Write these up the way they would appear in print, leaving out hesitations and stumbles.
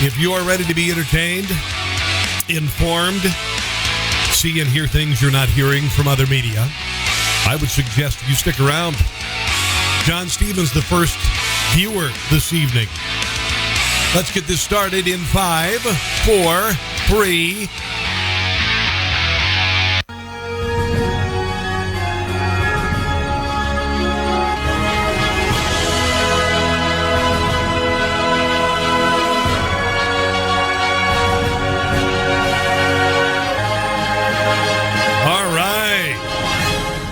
If you are ready to be entertained, informed, see and hear things you're not hearing from other media, I would suggest you stick around. John Stevens, the first viewer this evening. Let's get this started in 5, 4, 3.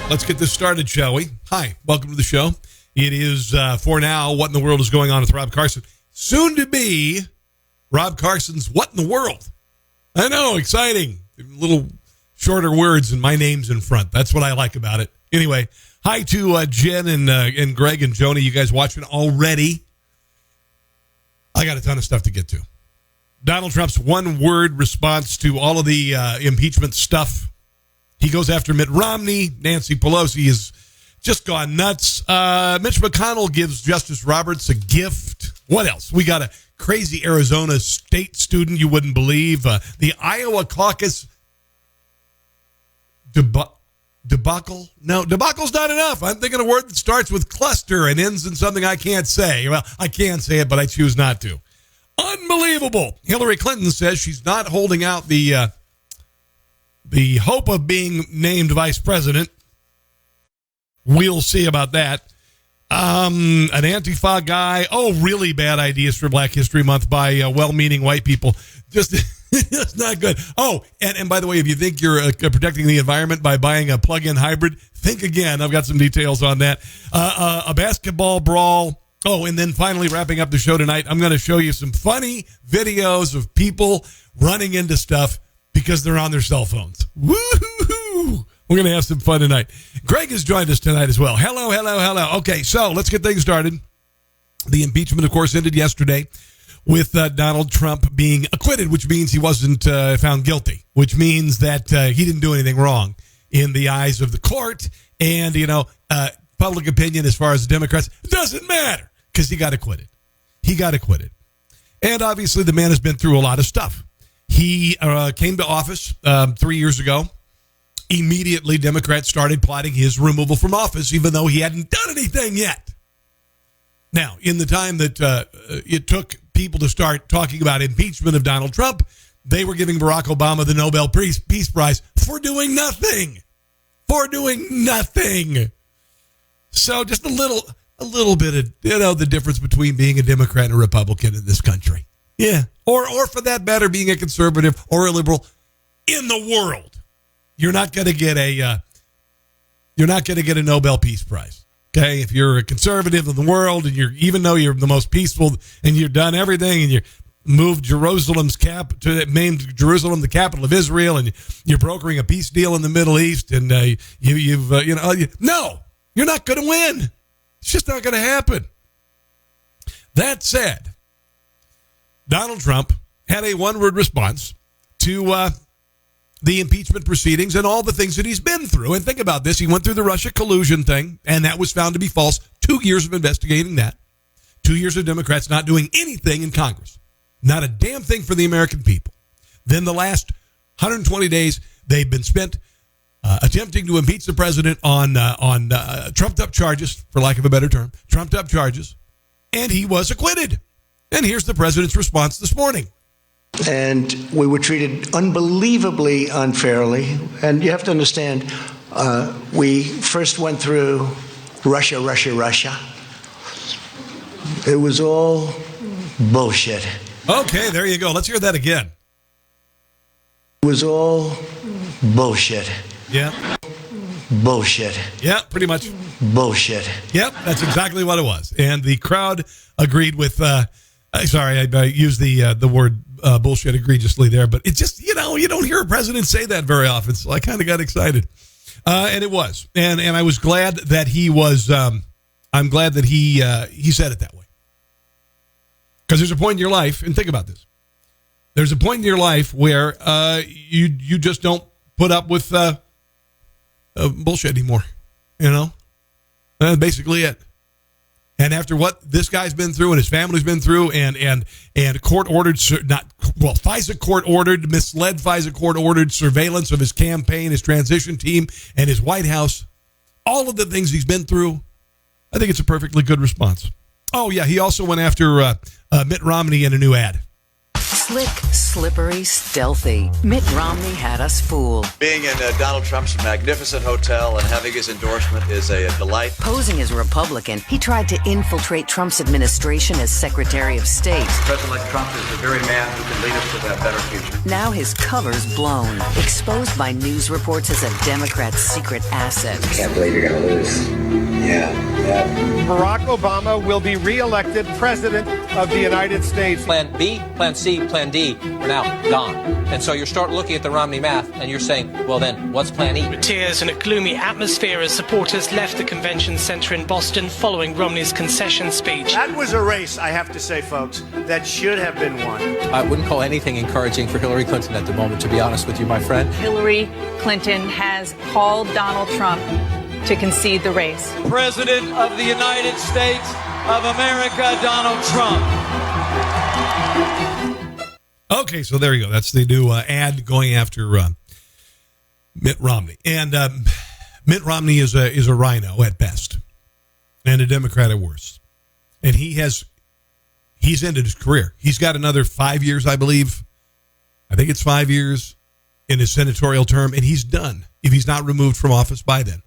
Let's get this started, shall we? Hi, welcome to the show. It is, for now, What in the World is Going On with Rob Carson? Soon to be Rob Carson's What in the World? I know, exciting. Little shorter words and my name's in front. That's what I like about it. Anyway, hi to Jen and Greg and Joni. You guys watching already? I got a ton of stuff to get to. Donald Trump's one-word response to all of the impeachment stuff. He goes after Mitt Romney. Nancy Pelosi has just gone nuts. Mitch McConnell gives Justice Roberts a gift. What else? We got a crazy Arizona state student you wouldn't believe. The Iowa caucus debacle. No, debacle's not enough. I'm thinking of a word that starts with cluster and ends in something I can't say. Well, I can say it, but I choose not to. Unbelievable. Hillary Clinton says she's not holding out the hope of being named vice president. We'll see about that. An Antifa guy. Oh, really bad ideas for Black History Month by well-meaning white people. Just it's not good. Oh, and by the way, if you think you're protecting the environment by buying a plug-in hybrid, think again. I've got some details on that. A basketball brawl. Oh, and then finally wrapping up the show tonight, I'm going to show you some funny videos of people running into stuff because they're on their cell phones. Woo-hoo-hoo! We're going to have some fun tonight. Greg has joined us tonight as well. Hello, hello, hello. Okay, so let's get things started. The impeachment, of course, ended yesterday with Donald Trump being acquitted, which means he wasn't found guilty, which means that he didn't do anything wrong in the eyes of the court. And, public opinion as far as the Democrats doesn't matter because he got acquitted. He got acquitted. And obviously the man has been through a lot of stuff. He came to office 3 years ago. Immediately, Democrats started plotting his removal from office, even though he hadn't done anything yet. Now, in the time that it took people to start talking about impeachment of Donald Trump, they were giving Barack Obama the Nobel Peace Prize for doing nothing. For doing nothing. So just a little bit of, the difference between being a Democrat and a Republican in this country. Yeah. Or for that matter, being a conservative or a liberal in the world. You're not going to get a Nobel Peace Prize. Okay? If you're a conservative in the world and even though you're the most peaceful and you've done everything and you moved Jerusalem's named Jerusalem the capital of Israel and you're brokering a peace deal in the Middle East and no, you're not going to win. It's just not going to happen. That said, Donald Trump had a one-word response to the impeachment proceedings and all the things that he's been through. And think about this. He went through the Russia collusion thing, and that was found to be false. 2 years of investigating that. 2 years of Democrats not doing anything in Congress. Not a damn thing for the American people. Then the last 120 days, they've been spent attempting to impeach the president on trumped-up charges, for lack of a better term, trumped-up charges, and he was acquitted. And here's the president's response this morning. And we were treated unbelievably unfairly. And you have to understand, we first went through Russia. It was all bullshit. Okay, there you go. Let's hear that again. It was all bullshit. Yeah. Bullshit. Yeah, pretty much. Bullshit. Yep, that's exactly what it was. And the crowd agreed with, I used the word bullshit egregiously there, but it just, you don't hear a president say that very often, so I kind of got excited. And it was. And I was glad that he was, I'm glad that he said it that way. Because there's a point in your life, and think about this. There's a point in your life where you just don't put up with bullshit anymore. That's basically it. And after what this guy's been through and his family's been through, and court ordered, FISA court ordered, misled FISA court ordered surveillance of his campaign, his transition team, and his White House, all of the things he's been through, I think it's a perfectly good response. Oh, yeah, he also went after Mitt Romney in a new ad. Slick, slippery, stealthy. Mitt Romney had us fooled. Being in Donald Trump's magnificent hotel and having his endorsement is a delight. Posing as Republican, he tried to infiltrate Trump's administration as Secretary of State. President-elect Trump is the very man who can lead us to that better future. Now his cover's blown, exposed by news reports as a Democrat's secret asset. Can't believe you're going to lose. Yeah. Barack Obama will be re-elected President of the United States. Plan B, Plan C, Plan D are now gone. And so you start looking at the Romney math and you're saying, well then, what's Plan E? With tears and a gloomy atmosphere as supporters left the convention center in Boston following Romney's concession speech. That was a race, I have to say, folks, that should have been won. I wouldn't call anything encouraging for Hillary Clinton at the moment, to be honest with you, my friend. Hillary Clinton has called Donald Trump to concede the race. President of the United States of America, Donald Trump. Okay, so there you go. That's the new ad going after Mitt Romney. And Mitt Romney is a rhino at best and a Democrat at worst. And he's ended his career. He's got another 5 years, I believe. I think it's 5 years in his senatorial term, and he's done if he's not removed from office by then.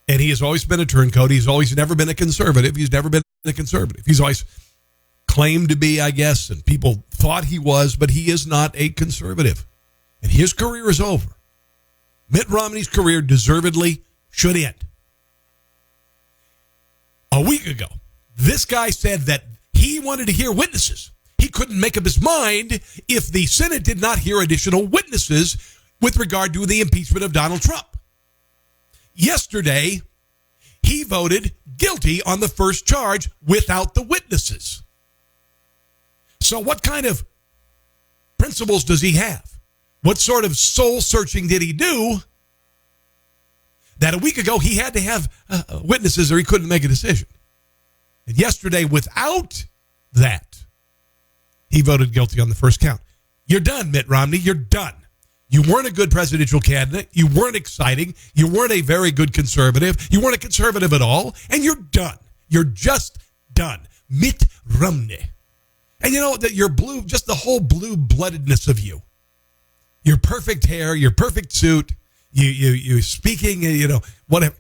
And he has always been a turncoat. He's always never been a conservative. He's never been a conservative. He's always claimed to be, I guess, and people thought he was, but he is not a conservative. And his career is over. Mitt Romney's career deservedly should end. A week ago, this guy said that he wanted to hear witnesses. He couldn't make up his mind if the Senate did not hear additional witnesses with regard to the impeachment of Donald Trump. Yesterday, he voted guilty on the first charge without the witnesses. So what kind of principles does he have? What sort of soul searching did he do that a week ago he had to have witnesses or he couldn't make a decision? And yesterday, without that, he voted guilty on the first count. You're done, Mitt Romney. You're done. You weren't a good presidential candidate. You weren't exciting. You weren't a very good conservative. You weren't a conservative at all. And you're done. You're just done. Mitt Romney. And you know that you're blue, just the whole blue-bloodedness of you. Your perfect hair, your perfect suit, you speaking, whatever.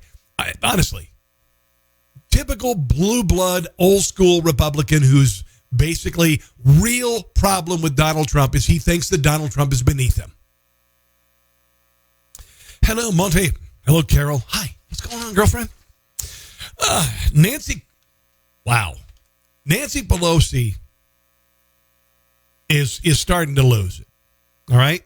Honestly, typical blue blood, old school Republican whose basically real problem with Donald Trump is he thinks that Donald Trump is beneath him. Hello, Monty. Hello, Carol. Hi. What's going on, girlfriend? Nancy Pelosi is starting to lose it. All right?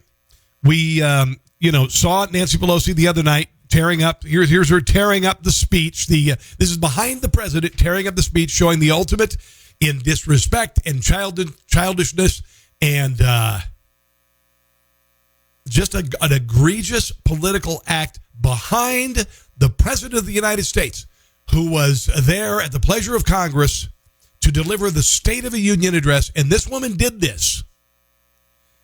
We, saw Nancy Pelosi the other night tearing up. Here's her tearing up the speech. This is behind the president tearing up the speech, showing the ultimate in disrespect and childishness and just an egregious political act behind the president of the United States, who was there at the pleasure of Congress to deliver the State of the Union address. And this woman did this.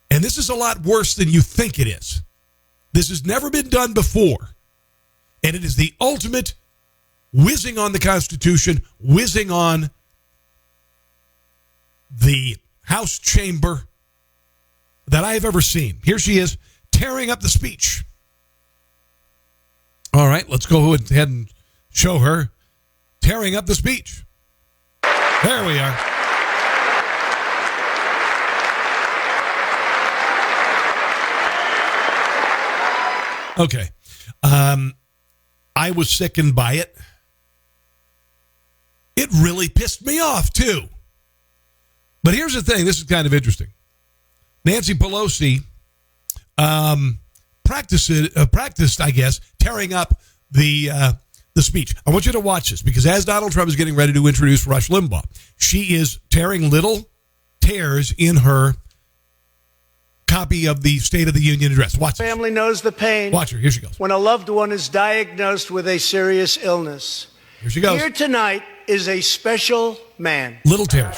And this is a lot worse than you think it is. This has never been done before. And it is the ultimate whizzing on the Constitution, whizzing on the House chamber that I have ever seen. Here she is, tearing up the speech. All right, let's go ahead and show her tearing up the speech. There we are. Okay. I was sickened by it. It really pissed me off, too. But here's the thing. This is kind of interesting. Nancy Pelosi practiced, I guess, tearing up the speech. I want you to watch this because as Donald Trump is getting ready to introduce Rush Limbaugh, she is tearing little tears in her copy of the State of the Union address. Watch this. Family knows the pain. Watch her. Here she goes. When a loved one is diagnosed with a serious illness, Here she goes. Here tonight is a special man. Little tears.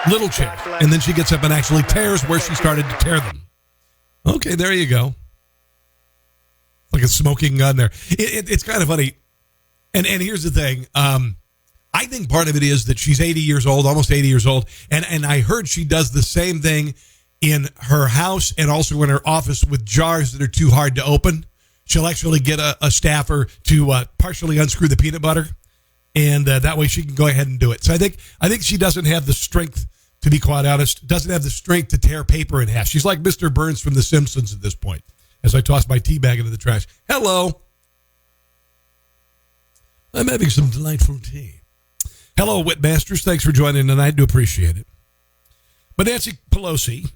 Little tears. And then she gets up and actually tears where she started to tear them. Okay, there you go. Like a smoking gun there. It's kind of funny. And here's the thing. I think part of it is that she's 80 years old, almost 80 years old. And I heard she does the same thing in her house and also in her office with jars that are too hard to open. She'll actually get a staffer to partially unscrew the peanut butter. And that way she can go ahead and do it. So I think she doesn't have the strength, to be quite honest, doesn't have the strength to tear paper in half. She's like Mr. Burns from The Simpsons at this point, as I toss my tea bag into the trash. Hello. I'm having some delightful tea. Hello, Whitmasters. Thanks for joining tonight. I do appreciate it. But Nancy Pelosi,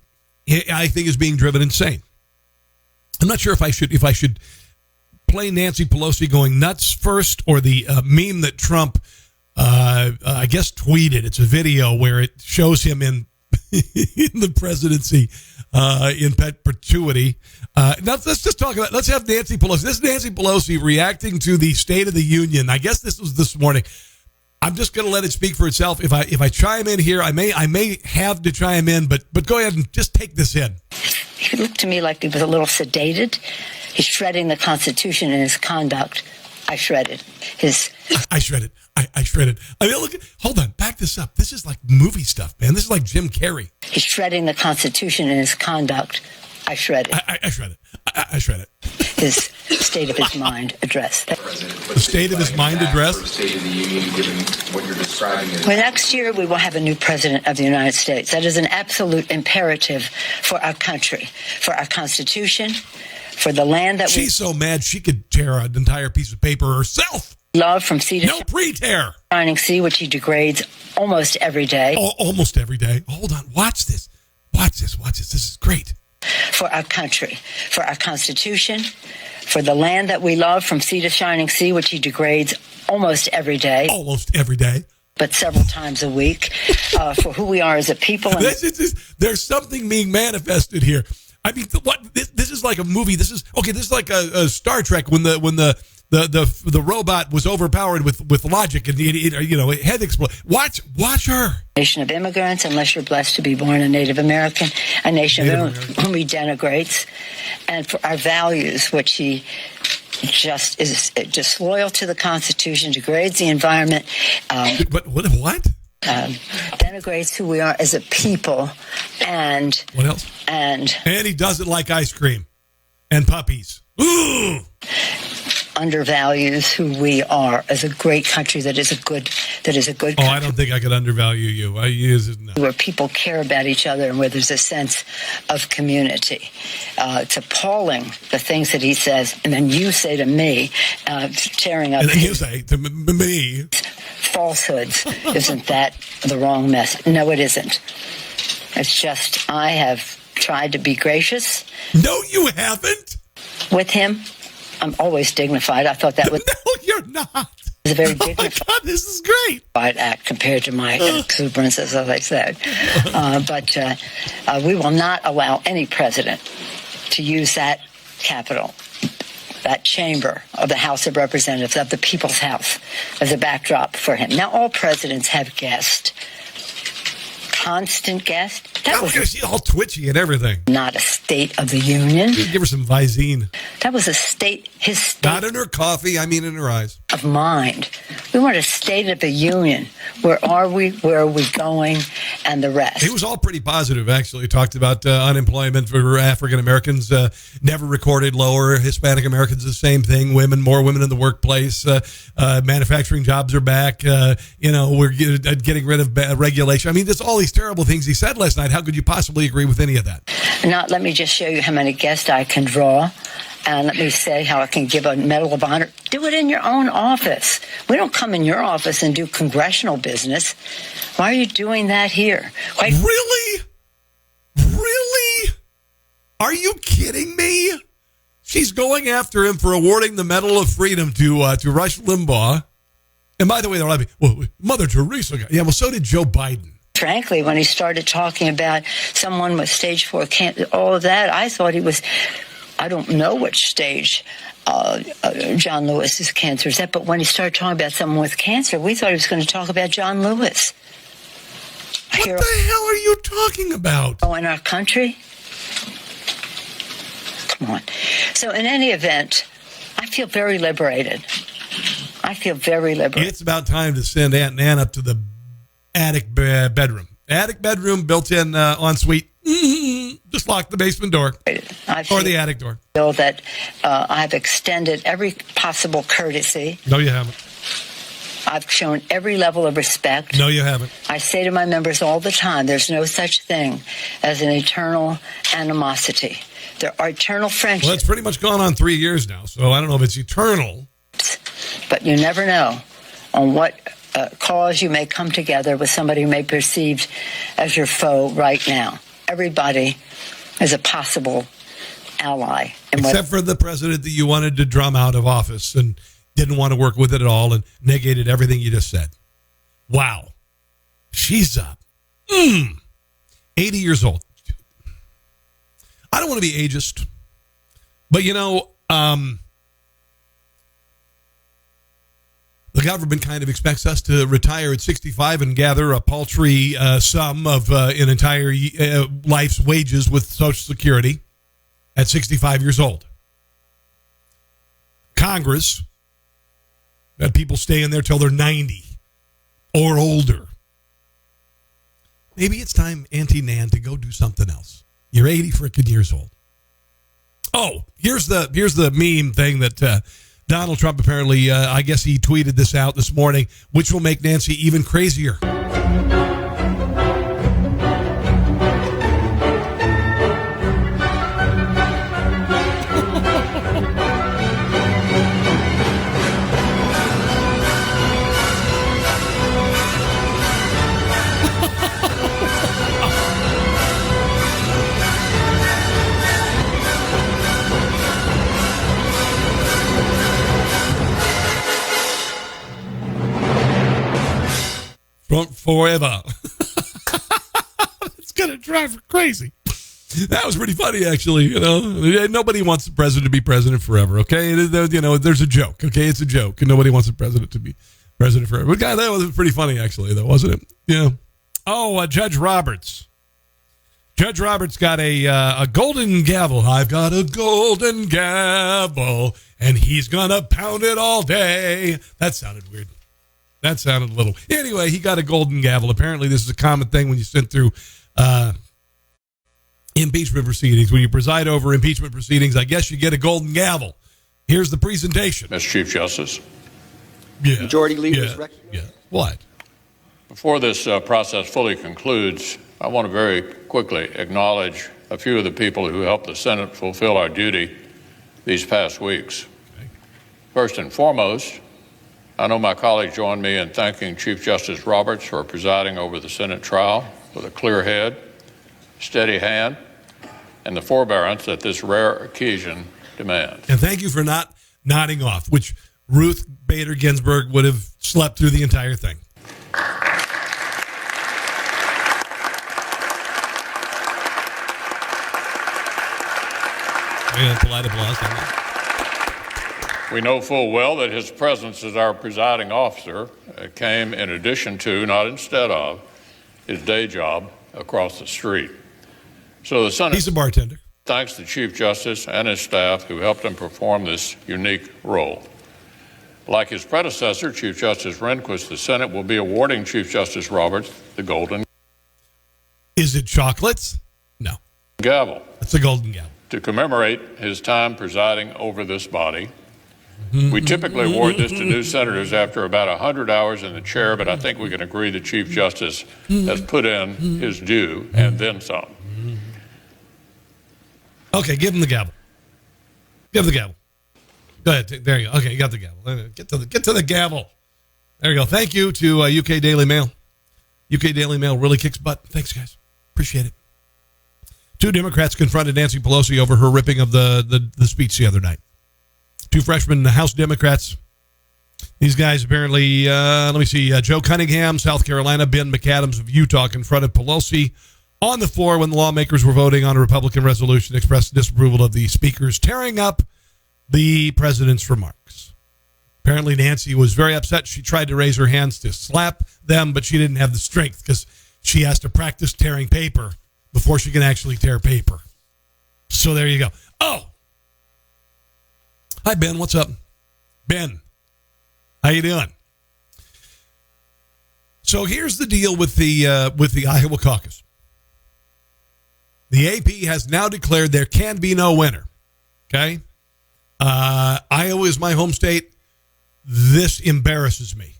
I think, is being driven insane. I'm not sure if I should play Nancy Pelosi going nuts first or the meme that Trump, I guess, tweeted. It's a video where it shows him in the presidency in perpetuity. Now, let's just talk about, let's have Nancy Pelosi. This is Nancy Pelosi reacting to the State of the Union. I guess this was this morning. I'm just going to let it speak for itself. If I chime in here, I may have to chime in, but go ahead and just take this in. He looked to me like he was a little sedated. He's shredding the Constitution in his conduct. I shredded. I shredded. I mean, look, hold on, back this up. This is like movie stuff, man. This is like Jim Carrey. He's shredding the Constitution in his conduct. I shredded. I shredded. I shredded. His State of his Mind address. The State of his Mind address? State of the Union, given what you're describing. Well, next year we will have a new president of the United States. That is an absolute imperative for our country, for our Constitution, for the land that She's so mad she could tear an entire piece of paper herself. Love from sea to no pre-tear. Shining sea, which he degrades almost every day. Oh, almost every day. Hold on. Watch this. This is great. For our country, for our Constitution, for the land that we love from sea to shining sea, which he degrades almost every day. Almost every day. But several times a week, for who we are as a people. There's something being manifested here. I mean, what? This is like a movie. This is like a Star Trek when the robot was overpowered with logic and it head explode. Watch her. Nation of immigrants, unless you're blessed to be born a Native American, a nation whom he denigrates, and for our values, which he just is disloyal to the Constitution, degrades the environment. But what? Denigrates who we are as a people, and what else? And he does it like ice cream and puppies. Ooh. Undervalues who we are as a great country that is a good country. Oh, I don't think I could undervalue you. Where people care about each other and where there's a sense of community. It's appalling, the things that he says, and then you say to me, tearing up. And then you say to me, falsehoods. Isn't that the wrong message? No, it isn't. It's just I have tried to be gracious. No, you haven't. With him. I'm always dignified. I thought that was... No, you're not. It's a very dignified... Oh, my God, this is great. ...act compared to my exuberance, as I said. But we will not allow any president to use that Capitol, that chamber of the House of Representatives, of the People's House, as a backdrop for him. Now, all presidents have guests. Constant guest. She's all twitchy and everything. Not a State of the Union. Give her some Visine. That was his state. Not in her coffee, I mean in her eyes. Of mind. We want a State of the Union. Where are we? Where are we going? And the rest. He was all pretty positive, actually. He talked about unemployment for African Americans, never recorded lower. Hispanic Americans, the same thing. More women in the workplace. Manufacturing jobs are back. We're getting rid of regulation. I mean, there's all these terrible things he said last night. How could you possibly agree with any of that? Now, let me just show you how many guests I can draw. And let me say how I can give a Medal of Honor. Do it in your own office. We don't come in your office and do congressional business. Why are you doing that here? Really? Are you kidding me? She's going after him for awarding the Medal of Freedom to Rush Limbaugh. And by the way, they're like, well, Mother Teresa. Yeah, well, so did Joe Biden. Frankly, when he started talking about someone with stage 4 cancer, all of that, I thought he was, I don't know which stage John Lewis's cancer is that. But when he started talking about someone with cancer, we thought he was going to talk about John Lewis. What the hell are you talking about? Oh, in our country? Come on. So in any event, I feel very liberated. It's about time to send Aunt Nan up to the attic bedroom. Attic bedroom, built-in ensuite. Just lock the basement door or the attic door. I feel that I've extended every possible courtesy. No, you haven't. I've shown every level of respect. No, you haven't. I say to my members all the time, there's no such thing as an eternal animosity. There are eternal friendships. Well, it's pretty much gone on 3 years now, so I don't know if it's eternal. But you never know on what cause you may come together with somebody who may be perceived as your foe right now. Everybody is a possible ally. Except for the president that you wanted to drum out of office and didn't want to work with it at all and negated everything you just said. Wow. She's 80 years old. I don't want to be ageist, but the government kind of expects us to retire at 65 and gather a paltry sum of an entire life's wages with Social Security at 65 years old. Congress had people stay in there till they're 90 or older. Maybe it's time, Auntie Nan, to go do something else. You're 80 freaking years old. Oh, here's the meme thing that Donald Trump apparently, I guess he tweeted this out this morning, which will make Nancy even crazier. Forever. It's going to drive her crazy. That was pretty funny, actually. Nobody wants the president to be president forever, okay? There's a joke, okay? It's a joke, and nobody wants the president to be president forever. But, that was pretty funny, actually, though, wasn't it? Yeah. Oh, Judge Roberts. Judge Roberts got a golden gavel. I've got a golden gavel, and he's going to pound it all day. That sounded weird. That sounded a little. Anyway, he got a golden gavel. Apparently, this is a common thing when you sit through impeachment proceedings. When you preside over impeachment proceedings, I guess you get a golden gavel. Here's the presentation. Mr. Chief Justice. Yeah. Majority Leader's Yeah. What? Before this process fully concludes, I want to very quickly acknowledge a few of the people who helped the Senate fulfill our duty these past weeks. Okay. First and foremost, I know my colleagues join me in thanking Chief Justice Roberts for presiding over the Senate trial with a clear head, steady hand, and the forbearance that this rare occasion demands. And thank you for not nodding off, which Ruth Bader Ginsburg would have slept through the entire thing. Polite applause. We know full well that his presence as our presiding officer came in addition to, not instead of, his day job across the street. So the Senate, he's a bartender, thanks the Chief Justice and his staff who helped him perform this unique role. Like his predecessor, Chief Justice Rehnquist, the Senate will be awarding Chief Justice Roberts the golden. Is it chocolates? No. Gavel. It's a golden gavel. To commemorate his time presiding over this body. We typically award this to new senators after about 100 hours in the chair, but I think we can agree the Chief Justice has put in his due and then some. Okay, give him the gavel. Give him the gavel. Go ahead. There you go. Okay, you got the gavel. Get to the gavel. There you go. Thank you to UK Daily Mail. UK Daily Mail really kicks butt. Thanks, guys. Appreciate it. 2 Democrats confronted Nancy Pelosi over her ripping of the speech the other night. 2 freshman House Democrats. These guys apparently, Joe Cunningham, South Carolina, Ben McAdams of Utah confronted Pelosi on the floor when the lawmakers were voting on a Republican resolution that expressed disapproval of the speaker's tearing up the president's remarks. Apparently, Nancy was very upset. She tried to raise her hands to slap them, but she didn't have the strength because she has to practice tearing paper before she can actually tear paper. So there you go. Oh, hi, Ben. What's up? Ben, how you doing? So here's the deal with the Iowa caucus. The AP has now declared there can be no winner. Okay? Iowa is my home state. This embarrasses me.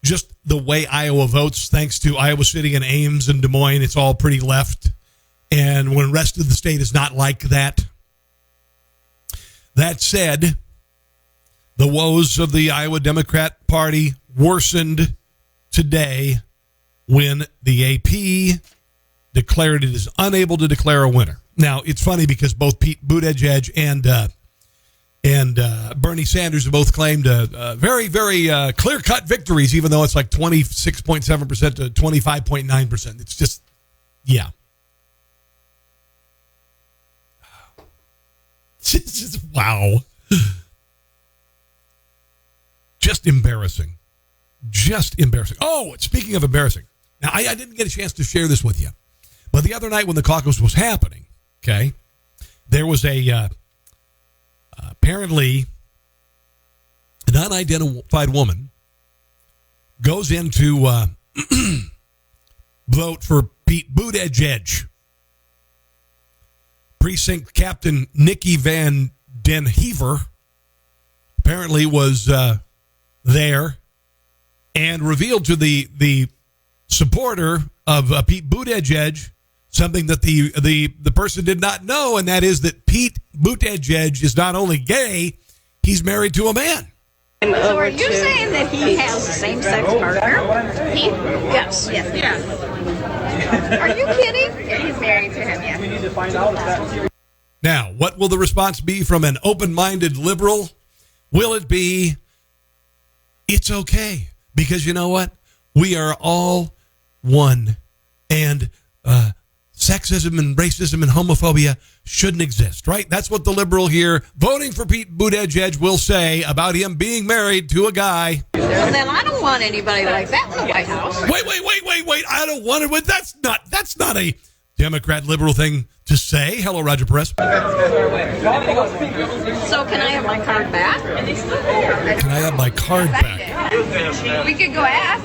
Just the way Iowa votes, thanks to Iowa City and Ames and Des Moines, it's all pretty left. And when the rest of the state is not like that. That said, the woes of the Iowa Democrat Party worsened today when the AP declared it is unable to declare a winner. Now, it's funny because both Pete Buttigieg and Bernie Sanders have both claimed very, very clear-cut victories, even though it's like 26.7% to 25.9%. It's just, yeah. It's just, wow. Just embarrassing. Just embarrassing. Oh, speaking of embarrassing. Now, I didn't get a chance to share this with you, but the other night when the caucus was happening, okay, there was apparently an unidentified woman goes in to vote for Pete Buttigieg. Precinct Captain Nikki Van Den Heever apparently was there and revealed to the supporter of Pete Buttigieg something that the person did not know, and that is that Pete Buttigieg is not only gay, he's married to a man. So are you saying that he has a same-sex partner? Pete? Yes. Are you kidding? Yeah, he's married to him, yes. We need to find out that. Now, what will the response be from an open-minded liberal? Will it be, it's okay, because you know what? We are all one, and sexism and racism and homophobia shouldn't exist, right? That's what the liberal here voting for Pete Buttigieg will say about him being married to a guy. Well, then I don't want anybody like that in the White House. Wait. I don't want it. That's not a Democrat liberal thing to say. Hello, Roger Perez. So can I have my card back? Can I have my card back? We could go ask.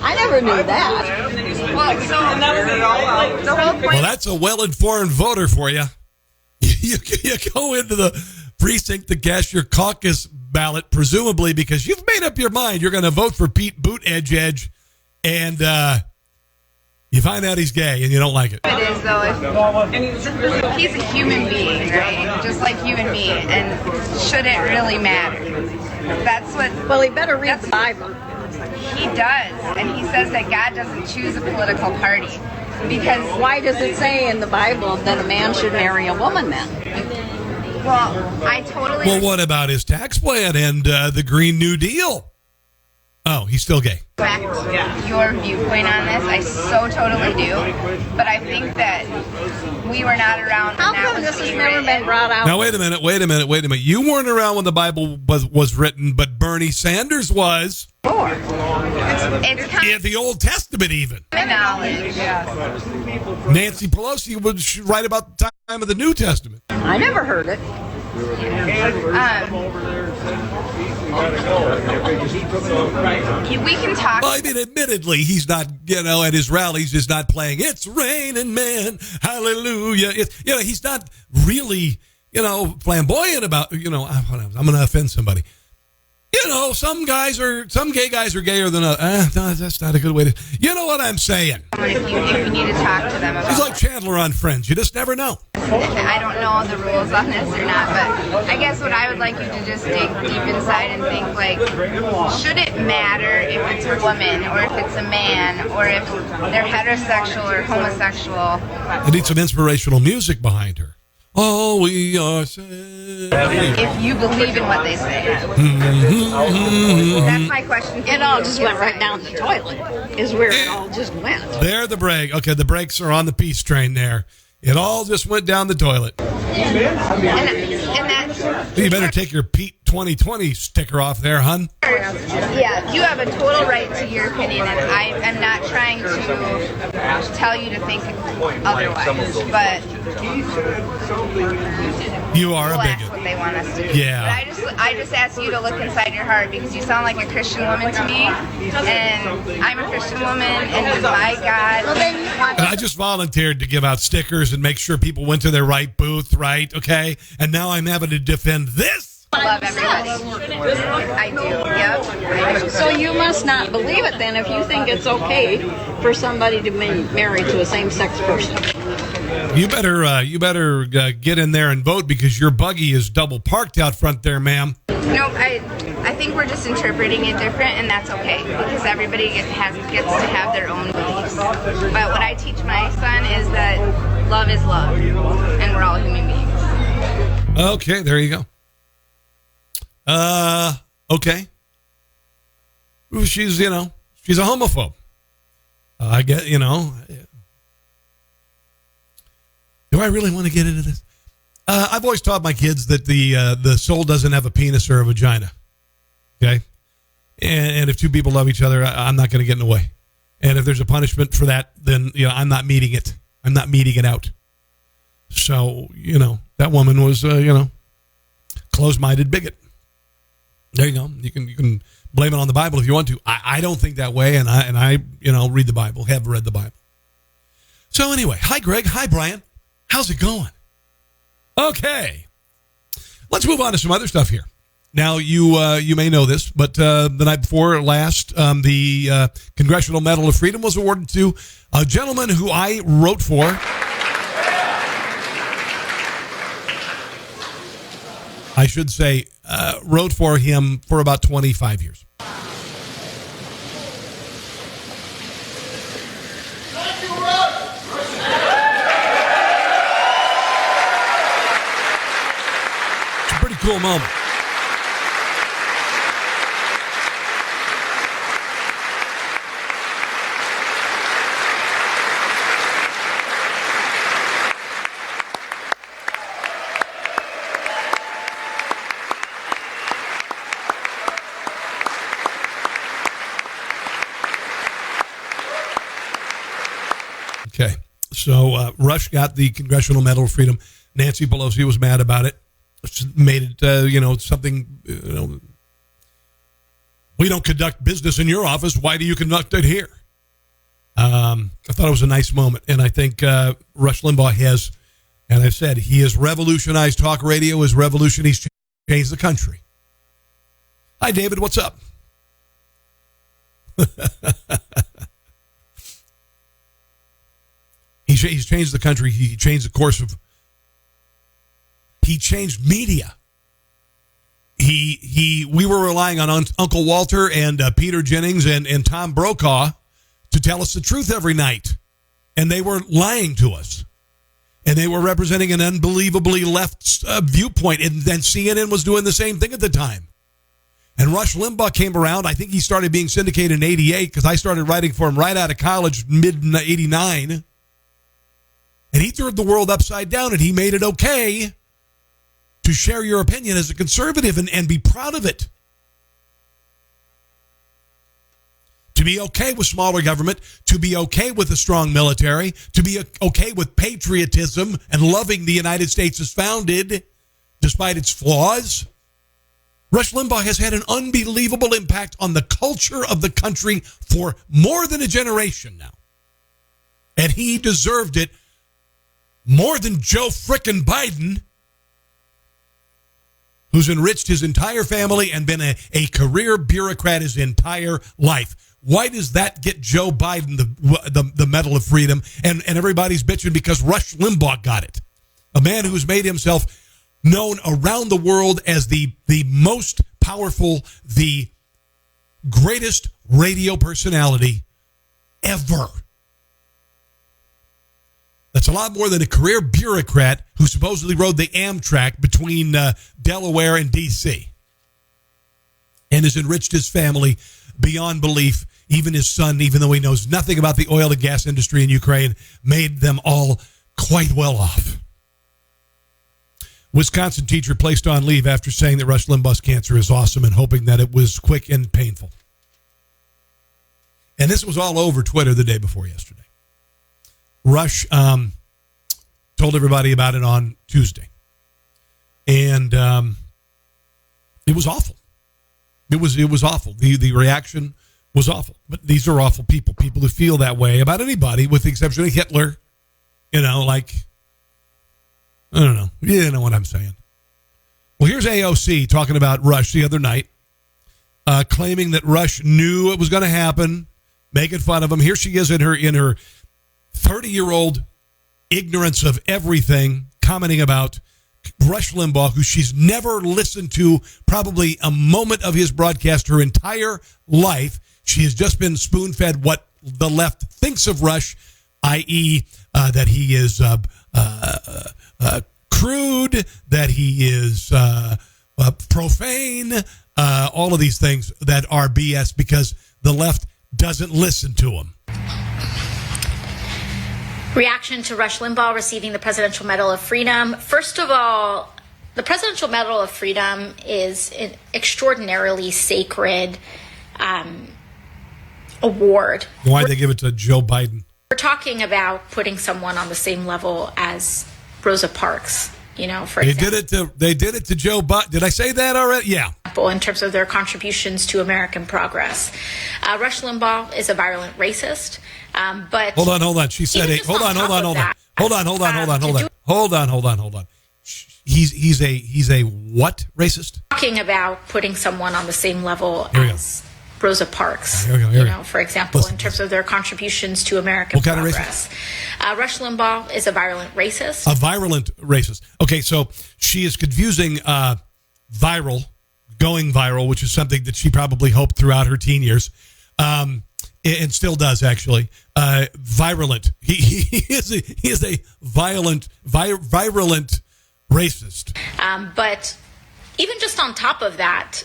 I never knew that. Well, the whole point. Well, that's a well-informed voter for you. You go into the precinct to cast your caucus ballot, presumably because you've made up your mind you're going to vote for Pete Buttigieg, and you find out he's gay and you don't like it. It is, though. He's a human being, right? Just like you and me. And should it really matter? That's what. Well, he better read the Bible. He does, and he says that God doesn't choose a political party. Because why does it say in the Bible that a man should marry a woman then? Well, I totally. Well, what about his tax plan and the Green New Deal? Oh, he's still gay. Respect your viewpoint on this. I so totally do. But I think that we were not around. How come this has never been brought out? Now, wait a minute. You weren't around when the Bible was written, but Bernie Sanders was. It's kind of the Old Testament, even. Knowledge. Nancy Pelosi would write about the time of the New Testament. I never heard it. We can talk. Well, I mean, admittedly, he's not, at his rallies, is not playing "It's Raining Men, Hallelujah." He's not really, flamboyant about, I'm going to offend somebody. Some gay guys are gayer than others. No, that's not a good way to. You know what I'm saying? If you need to talk to them about. He's like Chandler on Friends. You just never know. I don't know the rules on this or not, but I guess what I would like you to just dig deep inside and think, like, should it matter if it's a woman or if it's a man or if they're heterosexual or homosexual? I need some inspirational music behind her. Oh, we are saved. If you believe in what they say. That's my question. It all just went right down the toilet, is where it all just went. There, the brake. Okay, the brakes are on the peace train there. It all just went down the toilet. And that's... You better take your Pete 2020 sticker off there, hun. Yeah, you have a total right to your opinion, and I am not trying to tell you to think otherwise, but you are a bigot. That's what they want us to do. Yeah. But I just ask you to look inside your heart, because you sound like a Christian woman to me, and I'm a Christian woman, and my God. And I just volunteered to give out stickers and make sure people went to their right booth, right? Okay? And now I'm having to defend this. I love everybody. I do, yep. So you must not believe it then if you think it's okay for somebody to be married to a same-sex person. You better get in there and vote, because your buggy is double parked out front there, ma'am. No, I think we're just interpreting it different, and that's okay, because everybody gets to have their own beliefs. But what I teach my son is that love is love, and we're all human beings. Okay, there you go. Okay. She's a homophobe. I get, do I really want to get into this? I've always taught my kids that the soul doesn't have a penis or a vagina. Okay? And if two people love each other, I'm not going to get in the way. And if there's a punishment for that, then, I'm not meeting it. I'm not meeting it out. So, that woman was, closed-minded bigot. There you go. You can blame it on the Bible if you want to. I don't think that way, and I read the Bible, have read the Bible. So anyway, hi Greg, hi Brian. How's it going? Okay. Let's move on to some other stuff here. Now, you may know this, but the night before last, the Congressional Medal of Freedom was awarded to a gentleman who I wrote for. I should say, wrote for him for about 25 years. It's a pretty cool moment. Okay, so Rush got the Congressional Medal of Freedom. Nancy Pelosi was mad about it. Made it, something, we don't conduct business in your office. Why do you conduct it here? I thought it was a nice moment. And I think Rush Limbaugh has, and I've said, he has revolutionized talk radio, his revolution, he's changed the country. Hi, David, what's up? He's changed the country. He changed the course of. He changed media. We were relying on Uncle Walter and Peter Jennings and Tom Brokaw to tell us the truth every night, and they were lying to us, and they were representing an unbelievably left viewpoint. And then CNN was doing the same thing at the time. And Rush Limbaugh came around. I think he started being syndicated in '88 because I started writing for him right out of college, mid '89. And he turned the world upside down, and he made it okay to share your opinion as a conservative and be proud of it. To be okay with smaller government, to be okay with a strong military, to be okay with patriotism and loving the United States as founded, despite its flaws. Rush Limbaugh has had an unbelievable impact on the culture of the country for more than a generation now. And he deserved it more than Joe frickin' Biden, who's enriched his entire family and been a career bureaucrat his entire life. Why does that get Joe Biden the Medal of Freedom? And everybody's bitching because Rush Limbaugh got it. A man who's made himself known around the world as the most powerful, the greatest radio personality ever. That's a lot more than a career bureaucrat who supposedly rode the Amtrak between Delaware and D.C. and has enriched his family beyond belief. Even his son, even though he knows nothing about the oil and gas industry in Ukraine, made them all quite well off. Wisconsin teacher placed on leave after saying that Rush Limbaugh's cancer is awesome and hoping that it was quick and painful. And this was all over Twitter the day before yesterday. Rush told everybody about it on Tuesday. And it was awful. It was awful. The reaction was awful. But these are awful people who feel that way about anybody, with the exception of Hitler. You know, like, I don't know. You know what I'm saying. Well, here's AOC talking about Rush the other night, claiming that Rush knew it was going to happen, making fun of him. Here she is in her 30-year-old ignorance of everything, commenting about Rush Limbaugh, who she's never listened to probably a moment of his broadcast her entire life. She has just been spoon-fed what the left thinks of Rush, i.e., that he is crude, that he is profane, all of these things that are BS because the left doesn't listen to him. Reaction to Rush Limbaugh receiving the Presidential Medal of Freedom. First of all, the Presidential Medal of Freedom is an extraordinarily sacred award. Why'd they give it to Joe Biden? We're talking about putting someone on the same level as Rosa Parks, you know, for example. They did it to Joe Biden. Did I say that already? Yeah. In terms of their contributions to American progress. Rush Limbaugh is a virulent racist, but... Hold on. She said it. Hold on. He's a what racist? Talking about putting someone on the same level as Rosa Parks, Here we go. For example, in terms of their contributions to American progress. Rush Limbaugh is a virulent racist. A virulent racist. Okay, so she is confusing going viral, which is something that she probably hoped throughout her teen years, and still does, actually. Virulent. He is a virulent racist. But even just on top of that,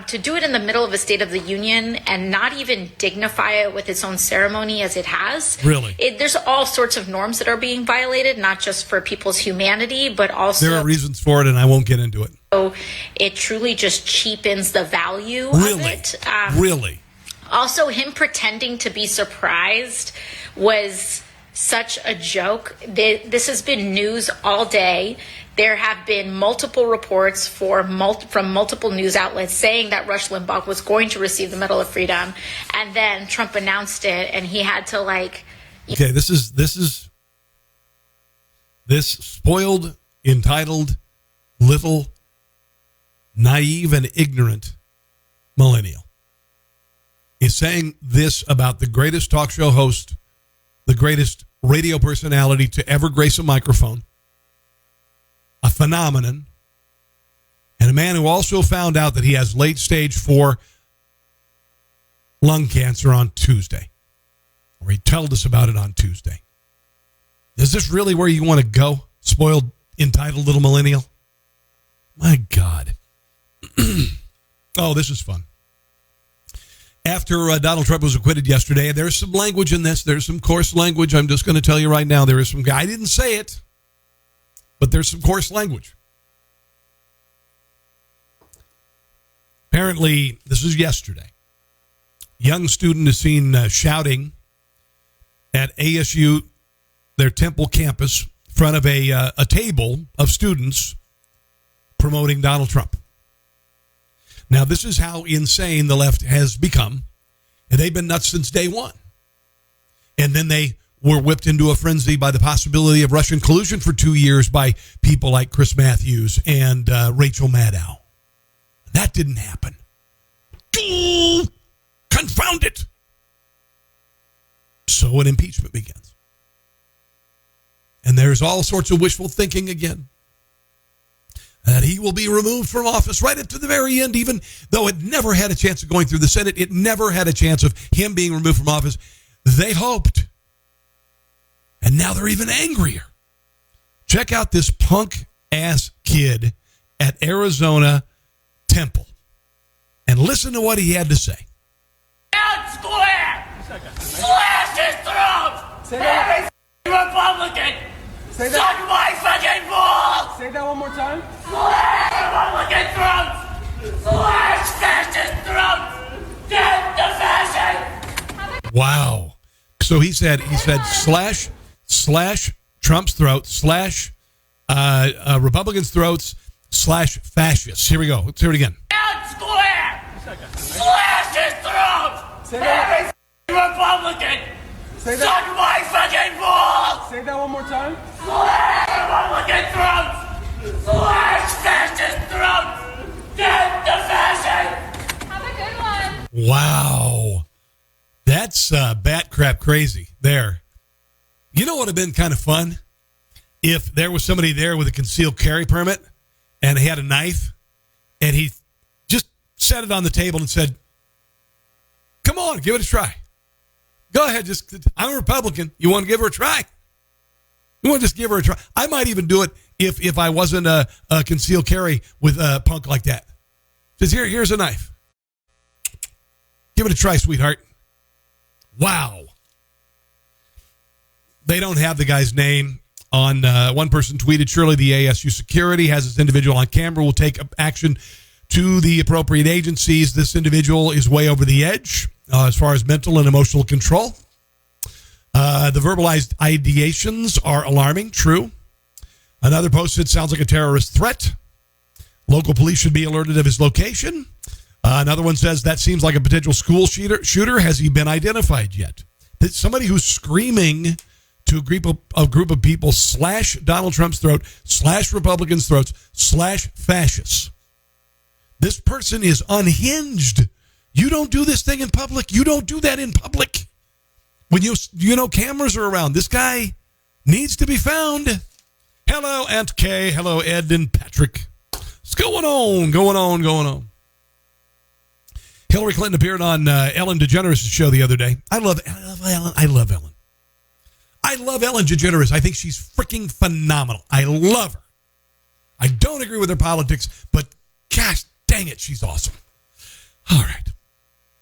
to do it in the middle of a State of the Union and not even dignify it with its own ceremony as it has. Really? There's all sorts of norms that are being violated, not just for people's humanity, but also... There are reasons for it, and I won't get into it. So it truly just cheapens the value of it. Really? Also, him pretending to be surprised was such a joke. This has been news all day. There have been multiple reports from multiple news outlets saying that Rush Limbaugh was going to receive the Medal of Freedom, and then Trump announced it, and he had to Okay, this is spoiled, entitled, little, naive, and ignorant millennial is saying this about the greatest talk show host, the greatest radio personality to ever grace a microphone, a phenomenon, and a man who also found out that he has late stage 4 lung cancer on Tuesday. Or he told us about it on Tuesday. Is this really where you want to go, spoiled, entitled little millennial? My God. Oh, this is fun. After Donald Trump was acquitted yesterday, there's some language in this. There's some coarse language. I'm just going to tell you right now. There is some guy. I didn't say it, but there's some coarse language. Apparently, this is yesterday. Young student is seen shouting at ASU, their Temple campus, in front of a table of students promoting Donald Trump. Now, this is how insane the left has become, and they've been nuts since day one. And then they were whipped into a frenzy by the possibility of Russian collusion for 2 years by people like Chris Matthews and Rachel Maddow. That didn't happen. Confound it! So an impeachment begins. And there's all sorts of wishful thinking again. That he will be removed from office right up to the very end, even though it never had a chance of going through the Senate. It never had a chance of him being removed from office. They hoped. And now they're even angrier. Check out this punk-ass kid at Arizona Temple. And listen to what he had to say. Out square! Slash his throat! Every Republican Say that. Suck my fucking balls! Say that one more time. Slash Republican throats! Slash fascist throats! Death to fashion! Wow. So he said slash Trump's throat, slash Republicans' throats, slash fascists. Here we go. Let's hear it again. Down square! Slash his throat! Every Republican! Say that. Suck my fucking balls! Say that one more time. Slash Republican throats! Slash fascist throats! Death to fashion! Have a good one. Wow. That's bat crap crazy there. You know what would have been kind of fun? If there was somebody there with a concealed carry permit and he had a knife and he just set it on the table and said, come on, give it a try. Go ahead. I'm a Republican. You want to give her a try? You want to just give her a try? I might even do it if I wasn't a concealed carry with a punk like that. Just here's a knife. Give it a try, sweetheart. Wow. They don't have the guy's name. On one person tweeted, surely the ASU security has this individual on camera, will take action to the appropriate agencies. This individual is way over the edge as far as mental and emotional control. The verbalized ideations are alarming. True. Another post said, sounds like a terrorist threat. Local police should be alerted of his location. Another one says, that seems like a potential school shooter. Has he been identified yet? Somebody who's screaming to a group of people, slash Donald Trump's throat, slash Republicans' throats, slash fascists. This person is unhinged. You don't do this thing in public. You don't do that in public. When you know cameras are around, this guy needs to be found. Hello, Aunt Kay. Hello, Ed and Patrick. What's going on? Hillary Clinton appeared on Ellen DeGeneres' show the other day. I love Ellen. I love Ellen DeGeneres. I think she's freaking phenomenal. I love her. I don't agree with her politics, but gosh dang it, she's awesome. All right.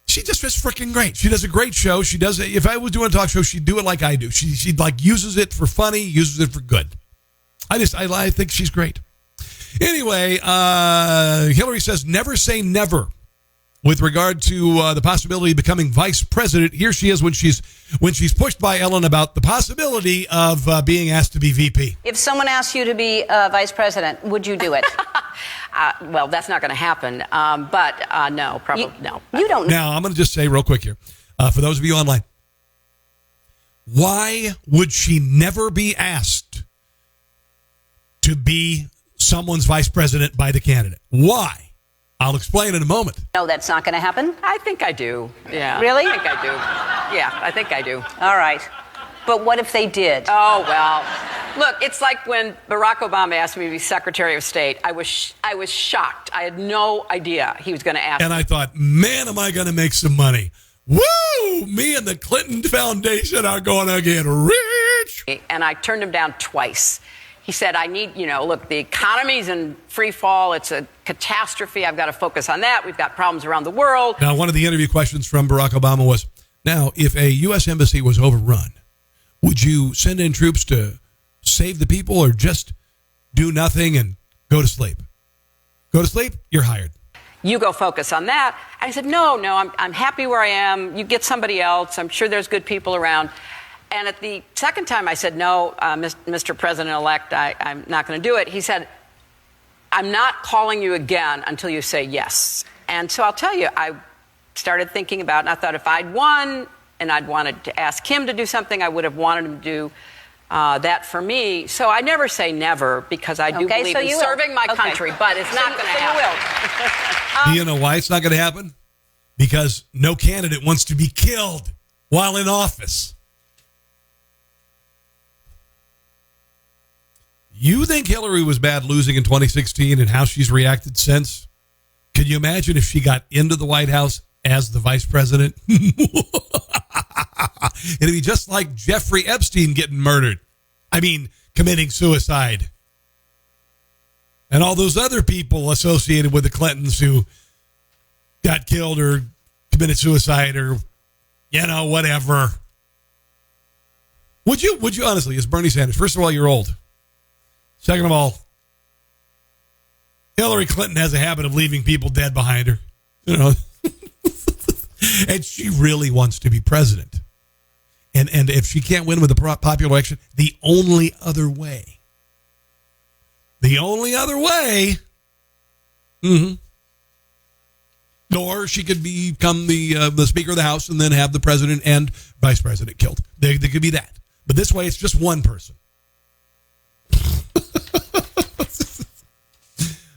She just is freaking great. She does a great show. She does it. If I was doing a talk show, she'd do it like I do. She like uses it for funny, uses it for good. I think she's great. Anyway, Hillary says never say never with regard to the possibility of becoming vice president. Here she is when she's pushed by Ellen about the possibility of being asked to be VP. If someone asked you to be vice president, would you do it? Well, that's not going to happen. But no, probably no. You don't. Now, I'm going to just say real quick here, for those of you online, why would she never be asked to be someone's vice president by the candidate? Why? I'll explain in a moment. No, that's not going to happen? I think I do. Yeah. Really? I think I do. Yeah, I think I do. All right. But what if they did? Oh, well. Look, it's like when Barack Obama asked me to be Secretary of State. I was shocked. I had no idea he was going to ask me. And I thought, man, am I going to make some money. Woo! Me and the Clinton Foundation are going to get rich. And I turned him down twice. He said, I need, look, the economy's in free fall. It's a catastrophe. I've got to focus on that. We've got problems around the world. Now, one of the interview questions from Barack Obama was, now, if a U.S. embassy was overrun, would you send in troops to save the people or just do nothing and go to sleep? Go to sleep, you're hired. You go focus on that. I said, no, I'm happy where I am. You get somebody else. I'm sure there's good people around. And at the second time I said, no, Mr. President-elect, I'm not going to do it. He said, I'm not calling you again until you say yes. And so I'll tell you, I started thinking about it, and I thought if I'd won and I'd wanted to ask him to do something, I would have wanted him to do that for me. So I never say never because I do believe in serving my country, but it's not going to happen. Do you know why it's not going to happen? Because no candidate wants to be killed while in office. You think Hillary was bad losing in 2016 and how she's reacted since? Can you imagine if she got into the White House as the vice president? It'd be just like Jeffrey Epstein getting murdered. I mean, committing suicide. And all those other people associated with the Clintons who got killed or committed suicide or, whatever. Would you honestly, as Bernie Sanders, first of all, you're old. Second of all, Hillary Clinton has a habit of leaving people dead behind her. You know, and she really wants to be president. And if she can't win with the popular election, the only other way, or she could become the Speaker of the House and then have the president and vice president killed. There could be that. But this way, it's just one person.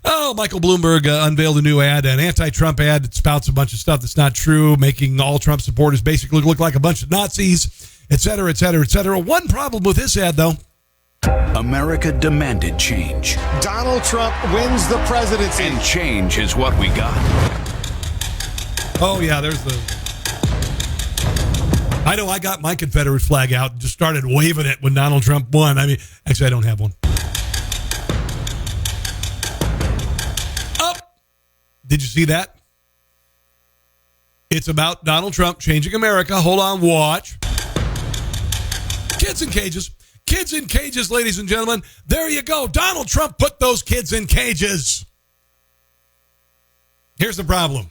Oh, Michael Bloomberg unveiled a new ad, an anti-Trump ad that spouts a bunch of stuff that's not true, making all Trump supporters basically look like a bunch of Nazis, et cetera, et cetera, et cetera. One problem with this ad, though. America demanded change. Donald Trump wins the presidency. And change is what we got. Oh, yeah, there's the... I know I got my Confederate flag out and just started waving it when Donald Trump won. I mean, actually, I don't have one. Did you see that? It's about Donald Trump changing America. Hold on, watch. Kids in cages. Kids in cages, ladies and gentlemen. There you go. Donald Trump put those kids in cages. Here's the problem.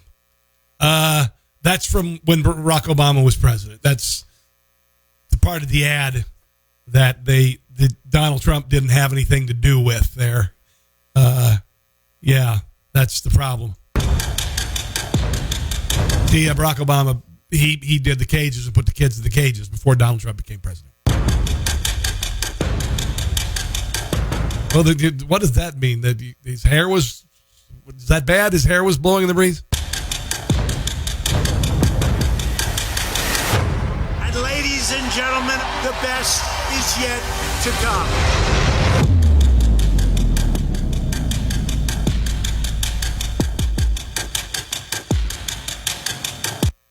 That's from when Barack Obama was president. That's the part of the ad that Donald Trump didn't have anything to do with there. Yeah, that's the problem. See, Barack Obama, he did the cages and put the kids in the cages before Donald Trump became president. Well, what does that mean? That his hair was that bad? His hair was blowing in the breeze? And ladies and gentlemen, the best is yet to come.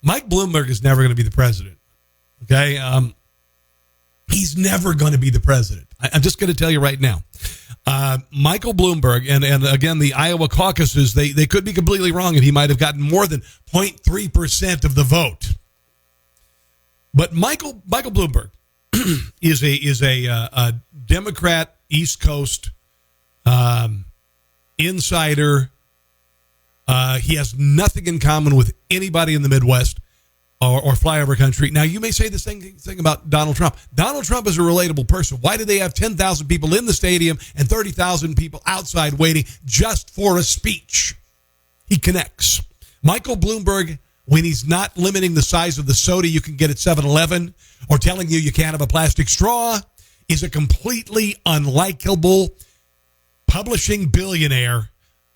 Mike Bloomberg is never going to be the president. Okay? He's never going to be the president. I'm just going to tell you right now. Michael Bloomberg, and again, the Iowa caucuses, they could be completely wrong, and he might have gotten more than 0.3% of the vote. But Michael Bloomberg is a Democrat East Coast insider. He has nothing in common with anybody in the Midwest or flyover country. Now, you may say the same thing about Donald Trump. Donald Trump is a relatable person. Why do they have 10,000 people in the stadium and 30,000 people outside waiting just for a speech? He connects. Michael Bloomberg, when he's not limiting the size of the soda you can get at 7-Eleven or telling you can't have a plastic straw, is a completely unlikable publishing billionaire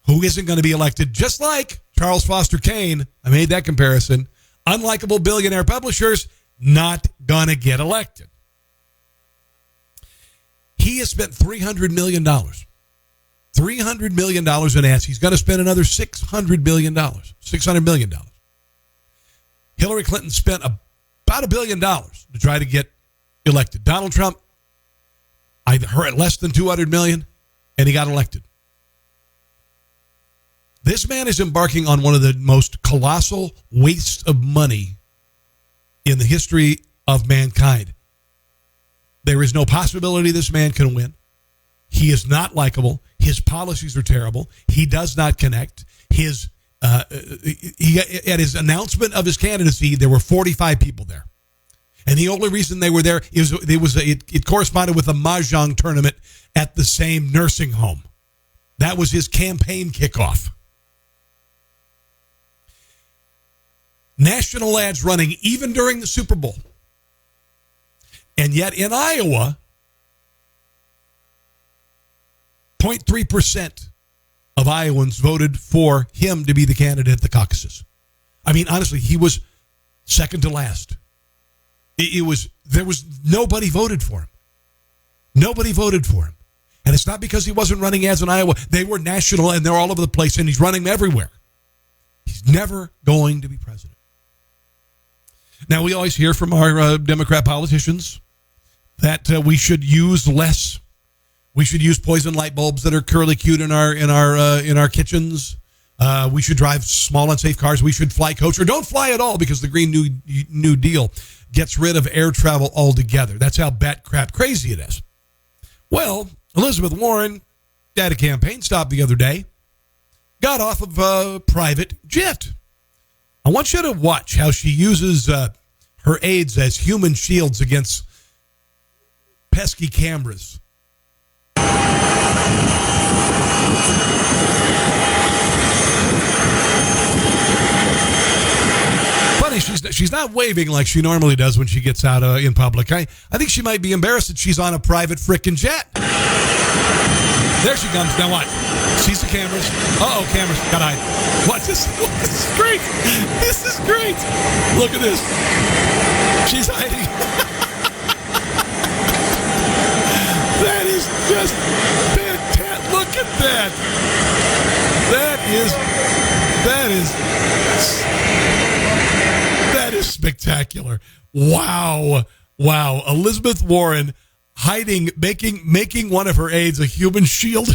who isn't going to be elected, just like Charles Foster Kane. I made that comparison. Unlikable billionaire publishers, not going to get elected. He has spent $300 million. $300 million in ads. He's going to spend another $600 million. $600 million. Hillary Clinton spent about $1 billion to try to get elected. Donald Trump, I heard less than $200 million, and he got elected. This man is embarking on one of the most colossal wastes of money in the history of mankind. There is no possibility this man can win. He is not likable. His policies are terrible. He does not connect. At his announcement of his candidacy, there were 45 people there. And the only reason they were there is it corresponded with a mahjong tournament at the same nursing home. That was his campaign kickoff. National ads running even during the Super Bowl. And yet in Iowa, 0.3% of Iowans voted for him to be the candidate at the caucuses. I mean, honestly, he was second to last. There was nobody voted for him. Nobody voted for him. And it's not because he wasn't running ads in Iowa. They were national and they're all over the place, and he's running them everywhere. He's never going to be president. Now, we always hear from our Democrat politicians that we should use less. We should use poison light bulbs that are curly cute in our kitchens. We should drive small unsafe cars. We should fly coach, or don't fly at all, because the Green New Deal gets rid of air travel altogether. That's how bat crap crazy it is. Well, Elizabeth Warren had a campaign stop the other day, got off of a private jet. I want you to watch how she uses her aides as human shields against pesky cameras. Funny, she's not waving like she normally does when she gets out in public. I think she might be embarrassed that she's on a private frickin' jet. There she comes. Now watch. Sees the cameras. Uh-oh, cameras. Gotta hide. Watch this. This is great. This is great. Look at this. She's hiding. That is just fantastic. Look at that. That is spectacular. Wow. Elizabeth Warren hiding, making one of her aides a human shield.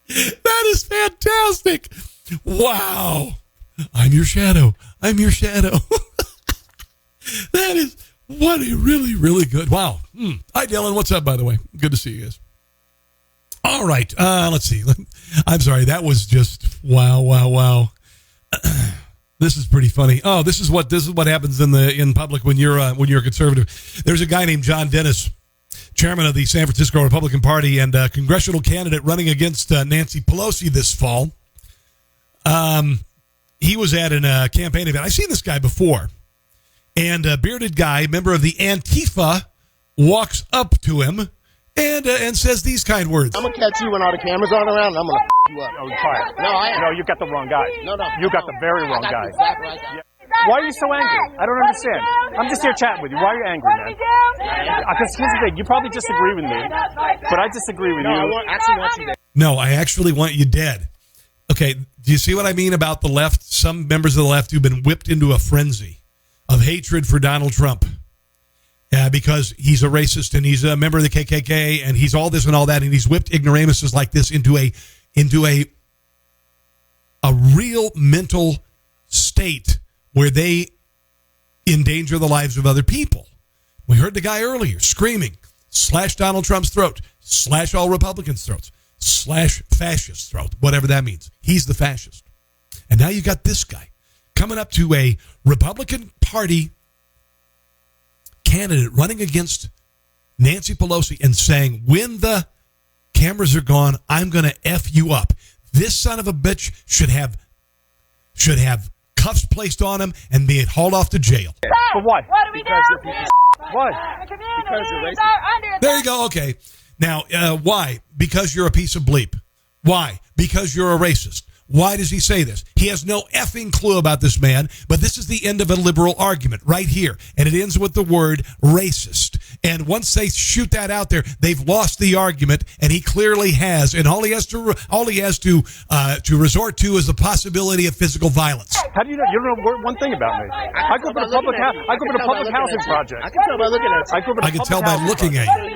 That is fantastic. Wow. I'm your shadow. That is what a really, really good. Wow. Hi, Dylan. What's up, by the way? Good to see you guys. All right. Let's see. I'm sorry. That was just wow. This is pretty funny. Oh, this is what happens in public when you're a conservative. There's a guy named John Dennis, chairman of the San Francisco Republican Party and congressional candidate running against Nancy Pelosi this fall. He was at a campaign event. I've seen this guy before. And a bearded guy, member of the Antifa, walks up to him and says these kind words. I'm going to catch you when all the cameras aren't around, and I'm going to you up. Oh, try it. No, I am. No, you got the wrong guy. No. You got the very wrong guy. Exactly right. Yeah. Why are you so angry? I don't understand. I'm just here chatting with you. Why are you angry, man? Because here's the thing. You probably disagree with me, but I disagree with you. I actually want you dead. No, I actually want you dead. Okay, do you see what I mean about the left? Some members of the left who've been whipped into a frenzy of hatred for Donald Trump. Because he's a racist and he's a member of the KKK and he's all this and all that, and he's whipped ignoramuses like this into a real mental state where they endanger the lives of other people. We heard the guy earlier screaming, slash Donald Trump's throat, slash all Republicans' throats, slash fascist throat, whatever that means. He's the fascist. And now you got this guy coming up to a Republican Party candidate running against Nancy Pelosi and saying, when the cameras are gone, I'm going to F you up. This son of a bitch should have cuffs placed on him and be hauled off to jail. But why? What do we do? Why? Because you're racist. There you go. Okay. Now, why? Because you're a piece of bleep. Why? Because you're a racist. Why does he say this? He has no effing clue about this man, but this is the end of a liberal argument right here. And it ends with the word racist. And once they shoot that out there, they've lost the argument, and he clearly has. And all he has to resort to is the possibility of physical violence. How do you know? You don't know one thing about me. I grew up in a public housing project. I can tell by looking at you. I can tell by looking at you.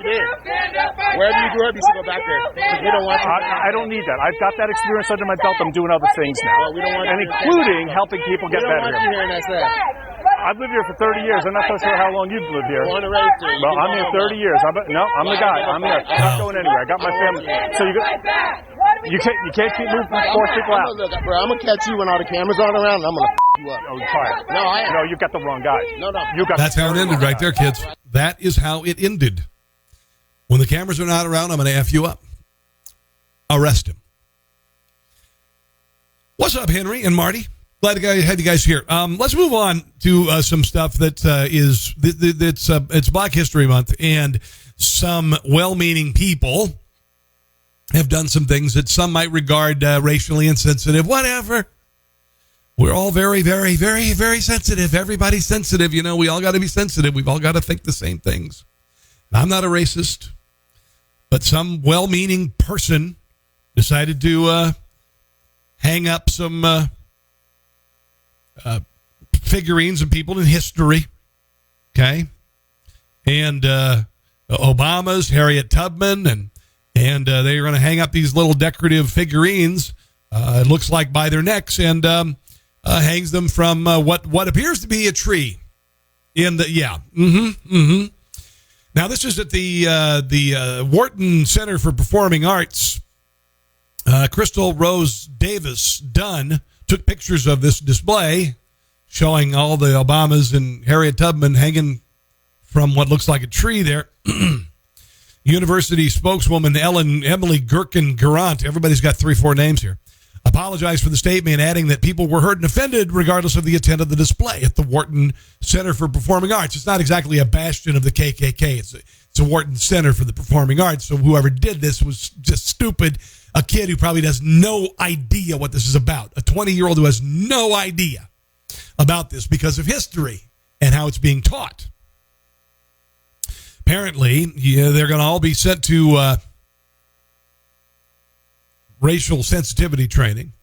Wherever you grew up, you should go back there. We don't want you. I don't need that. I've got that experience under my belt. I'm doing other things now, and including helping people get better. I've lived here for 30 years. I'm not so sure how long you've lived here. Born and raised here. Well, I'm here 30 years. I'm the guy. I'm here. I'm not going anywhere. I got my family. So you can't keep moving from 4 people out. Look, bro, I'm gonna catch you when all the cameras aren't around, and I'm gonna you up. Oh, try it. No, I am. No, you got the wrong guy. No. That's how it ended right there, kids. That is how it ended. When the cameras are not around, I'm going to F you up. Arrest him. What's up, Henry and Marty? Glad to have you guys here. Let's move on to some stuff that it's Black History Month, and some well-meaning people have done some things that some might regard racially insensitive. Whatever. We're all very, very, very, very sensitive. Everybody's sensitive. You know, we all got to be sensitive. We've all got to think the same things. I'm not a racist, but some well-meaning person decided to hang up some figurines of people in history, okay? And Obama's, Harriet Tubman, and they're going to hang up these little decorative figurines, it looks like by their necks, and hangs them from what appears to be a tree. Now, this is at the Wharton Center for Performing Arts. Crystal Rose Davis Dunn took pictures of this display showing all the Obamas and Harriet Tubman hanging from what looks like a tree there. University spokeswoman Emily Gherkin-Garant, everybody's got 3-4 names here, apologized for the statement, adding that people were hurt and offended regardless of the intent of the display at the Wharton Center for Performing Arts. It's not exactly a bastion of the KKK. It's a Wharton Center for the Performing Arts, so whoever did this was just stupid. A kid who probably has no idea what this is about. A 20-year-old who has no idea about this because of history and how it's being taught. Apparently, they're going to all be sent to racial sensitivity training.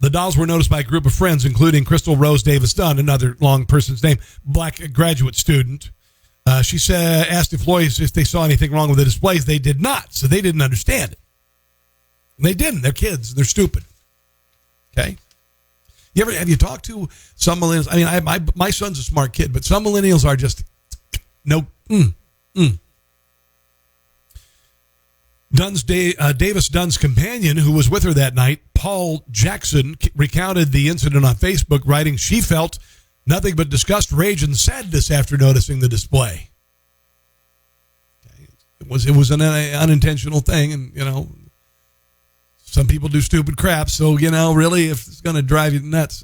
The dolls were noticed by a group of friends, including Crystal Rose Davis Dunn, another long person's name, black graduate student. She asked employees if they saw anything wrong with the displays. They did not, so they didn't understand it. They didn't. They're kids. They're stupid. Okay? Have you talked to some millennials? I mean, my son's a smart kid, but some millennials are just no. Davis Dunn's companion, who was with her that night, Paul Jackson, recounted the incident on Facebook, writing she felt nothing but disgust, rage, and sadness after noticing the display. Okay. It was an unintentional thing, and some people do stupid crap, so really, if it's going to drive you nuts.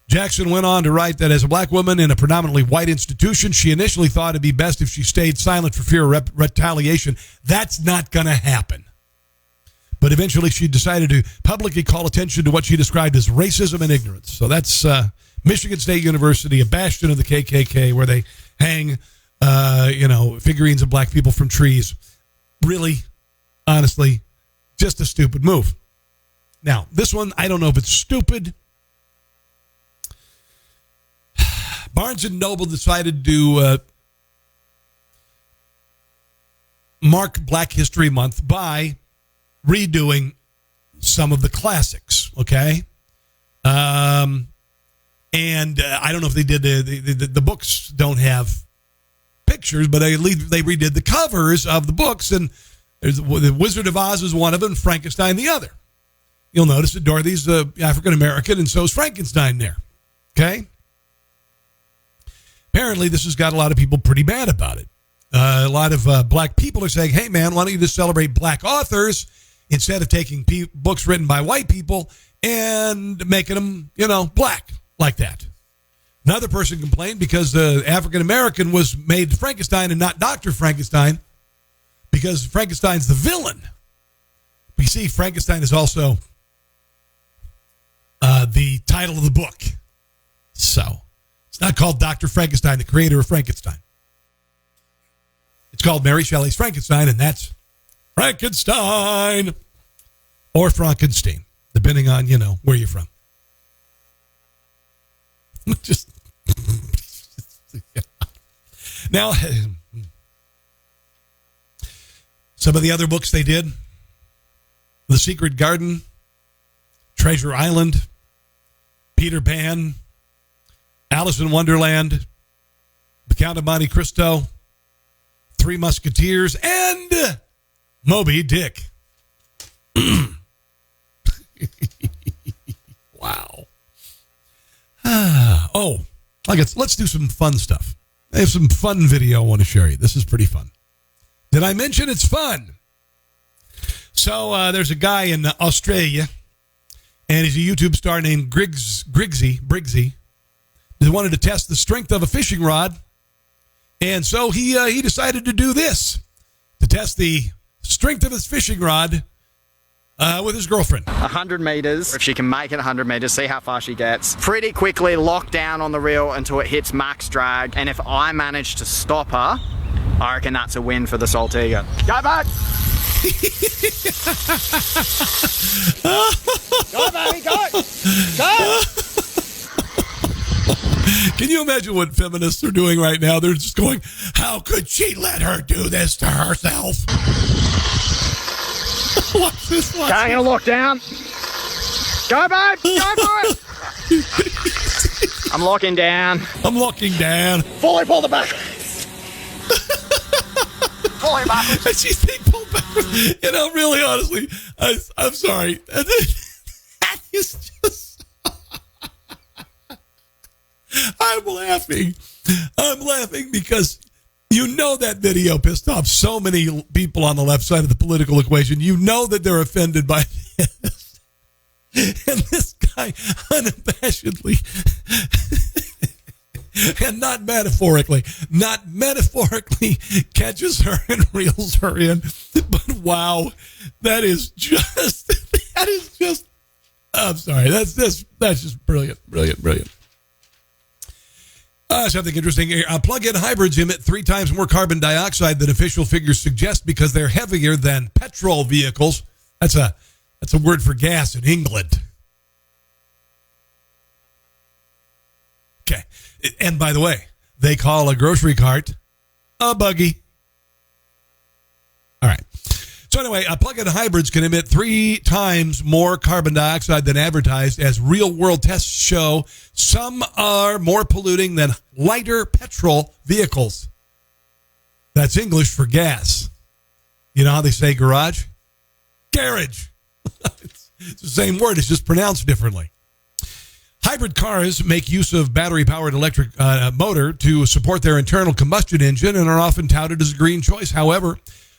Jackson went on to write that as a black woman in a predominantly white institution, she initially thought it'd be best if she stayed silent for fear of retaliation. That's not going to happen. But eventually she decided to publicly call attention to what she described as racism and ignorance. So that's Michigan State University, a bastion of the KKK, where they hang, figurines of black people from trees. Really, honestly, just a stupid move. Now, this one, I don't know if it's stupid. Barnes & Noble decided to mark Black History Month by redoing some of the classics, okay? And I don't know if they did, the books don't have pictures, but they redid the covers of the books, and the Wizard of Oz is one of them, Frankenstein the other. You'll notice that Dorothy's African-American, and so is Frankenstein there, okay? Apparently, this has got a lot of people pretty mad about it. A lot of black people are saying, hey, man, why don't you just celebrate black authors instead of taking books written by white people and making them, black like that? Another person complained because the African-American was made Frankenstein and not Dr. Frankenstein because Frankenstein's the villain. But you see, Frankenstein is also the title of the book. So it's not called Dr. Frankenstein, the creator of Frankenstein. It's called Mary Shelley's Frankenstein, and that's Frankenstein or Frankenstein, depending on, where you're from. Just now, some of the other books they did: The Secret Garden, Treasure Island, Peter Pan, Alice in Wonderland, The Count of Monte Cristo, Three Musketeers, and Moby Dick. Wow. Let's do some fun stuff. I have some fun video I want to share you. This is pretty fun. Did I mention it's fun? So there's a guy in Australia, and he's a YouTube star named Briggsy. He wanted to test the strength of a fishing rod, and so he decided to do this to test the strength of his fishing rod with his girlfriend. 100 meters. If she can make it 100 meters, see how far she gets. Pretty quickly lock down on the reel until it hits max drag. And if I manage to stop her, I reckon that's a win for the Saltiga. Go, bud! Go, baby, go! Go! Can you imagine what feminists are doing right now? They're just going, how could she let her do this to herself? Watch this. I'm going to lock down. Go, babe. Go for it. I'm locking down. I'm locking down. Fully pull the back. pull him backwards. And she's being pulled backwards. You know, really, honestly, I'm sorry. That is just... I'm laughing. I'm laughing because you know that video pissed off so many people on the left side of the political equation. You know that they're offended by this. And this guy unabashedly, and not metaphorically, catches her and reels her in. But wow, that is just, I'm sorry. That's just brilliant. Something interesting here. Plug-in hybrids emit 3 times more carbon dioxide than official figures suggest because they're heavier than petrol vehicles. That's a word for gas in England. Okay. And by the way, they call a grocery cart a buggy. All right. So anyway, plug-in hybrids can emit 3 times more carbon dioxide than advertised, as real-world tests show. Some are more polluting than lighter petrol vehicles. That's English for gas. You know how they say garage? Garage. It's the same word. It's just pronounced differently. Hybrid cars make use of battery-powered electric motor to support their internal combustion engine and are often touted as a green choice. However,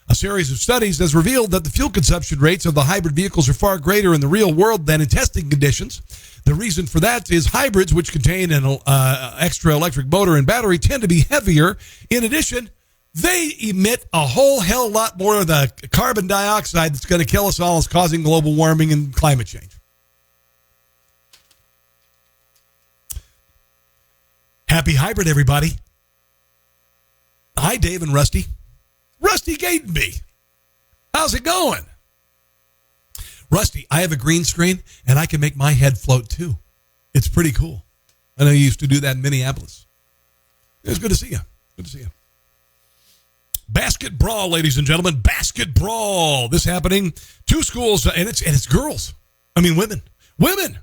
a series of studies has revealed that the fuel consumption rates of the hybrid vehicles are far greater in the real world than in testing conditions. The reason for that is hybrids, which contain an extra electric motor and battery, tend to be heavier. In addition, they emit a whole hell lot more of the carbon dioxide that's going to kill us all, is causing global warming and climate change. Happy hybrid, everybody. Hi, Dave and Rusty. Rusty Gatenby. How's it going? Rusty, I have a green screen, and I can make my head float, too. It's pretty cool. I know you used to do that in Minneapolis. It's good to see you. Good to see you. Basket brawl, ladies and gentlemen. Basket brawl. This happening. 2 schools, and it's girls. I mean, women. Women.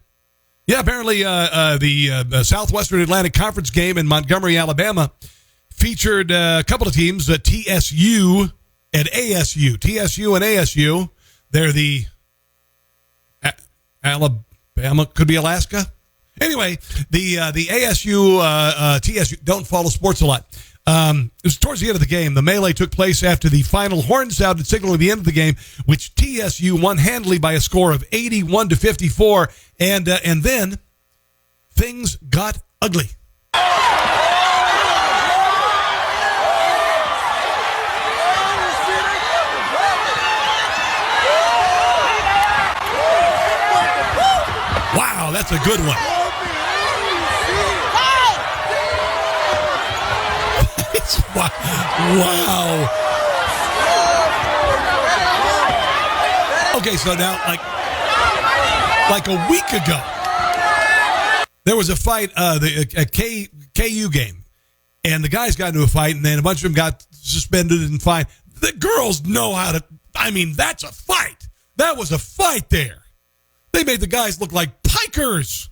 Yeah, apparently the Southwestern Atlantic Conference game in Montgomery, Alabama, featured a couple of teams, TSU and ASU. TSU and ASU. They're the Alabama, could be Alaska. Anyway, the ASU, TSU, don't follow sports a lot. It was towards the end of the game. The melee took place after the final horn sounded signaling the end of the game, which TSU won handily by a score of 81-54. And then things got ugly. Wow, that's a good one. Wow. Okay, so now, like a week ago, there was a fight, a KU game, and the guys got into a fight, and then a bunch of them got suspended and fined. The girls know how to, I mean, that's a fight. That was a fight there. They made the guys look like pikers.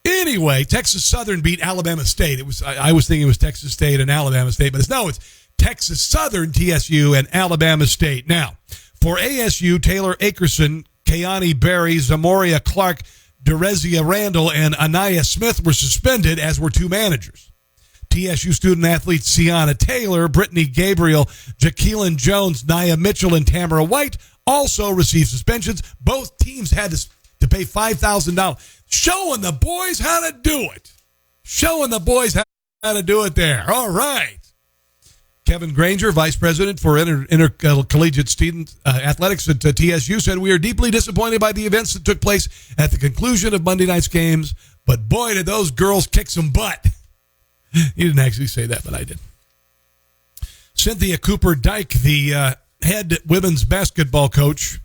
Anyway, Texas Southern beat Alabama State. I was thinking it was Texas State and Alabama State, but it's Texas Southern, TSU, and Alabama State. Now, for ASU, Taylor Akerson, Keani Berry, Zamoria Clark, Derezia Randall, and Anaya Smith were suspended, as were 2 managers. TSU student athletes Sienna Taylor, Brittany Gabriel, Jaqueline Jones, Nia Mitchell, and Tamara White also received suspensions. Both teams had to pay $5,000. Showing the boys how to do it. Showing the boys how to do it there. All right. Kevin Granger, Vice President for Intercollegiate Student Athletics at TSU, said, "We are deeply disappointed by the events that took place at the conclusion of Monday night's games, but boy, did those girls kick some butt." He didn't actually say that, but I did. Cynthia Cooper Dyke, the head women's basketball coach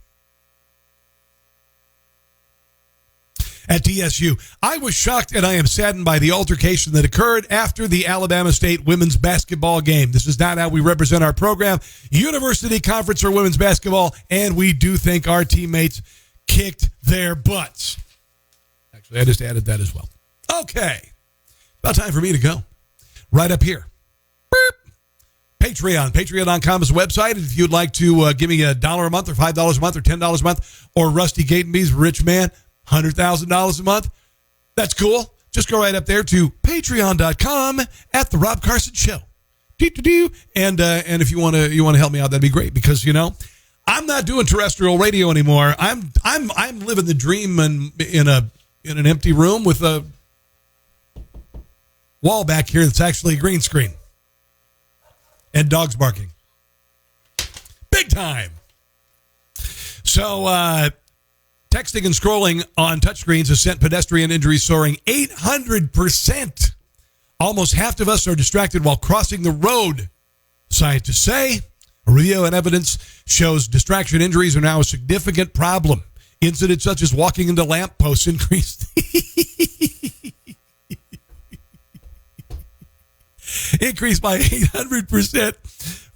at TSU. "I was shocked and I am saddened by the altercation that occurred after the Alabama State women's basketball game. This is not how we represent our program, University Conference or women's basketball, and we do think our teammates kicked their butts." Actually, I just added that as well. Okay. About time for me to go. Right up here. Beep. Patreon. Patreon.com is the website. If you'd like to give me $1 a month or $5 a month or $10 a month, or Rusty Gatenby's rich man, $100,000 a month, that's cool. Just go right up there to patreon.com at The Rob Carson Show. And if you want to help me out, that'd be great, because, you know, I'm not doing terrestrial radio anymore. I'm living the dream in an empty room with a wall back here that's actually a green screen and dogs barking. Big time. So texting and scrolling on touchscreens has sent pedestrian injuries soaring 800%. Almost half of us are distracted while crossing the road. Scientists say a review and evidence shows distraction injuries are now a significant problem. Incidents such as walking into lampposts increased by 800%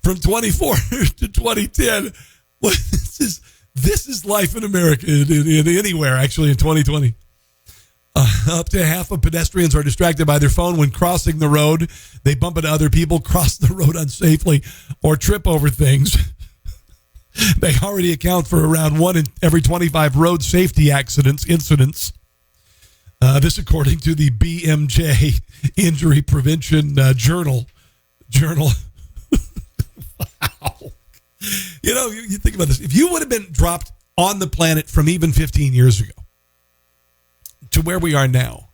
from 24 to 2010. Well, this is life in America, in anywhere, actually, in 2020. Up to half of pedestrians are distracted by their phone when crossing the road. They bump into other people, cross the road unsafely, or trip over things. They already account for around 1 in every 25 road safety incidents. This according to the BMJ Injury Prevention Journal. Wow. You know, you think about this. If you would have been dropped on the planet from even 15 years ago to where we are now,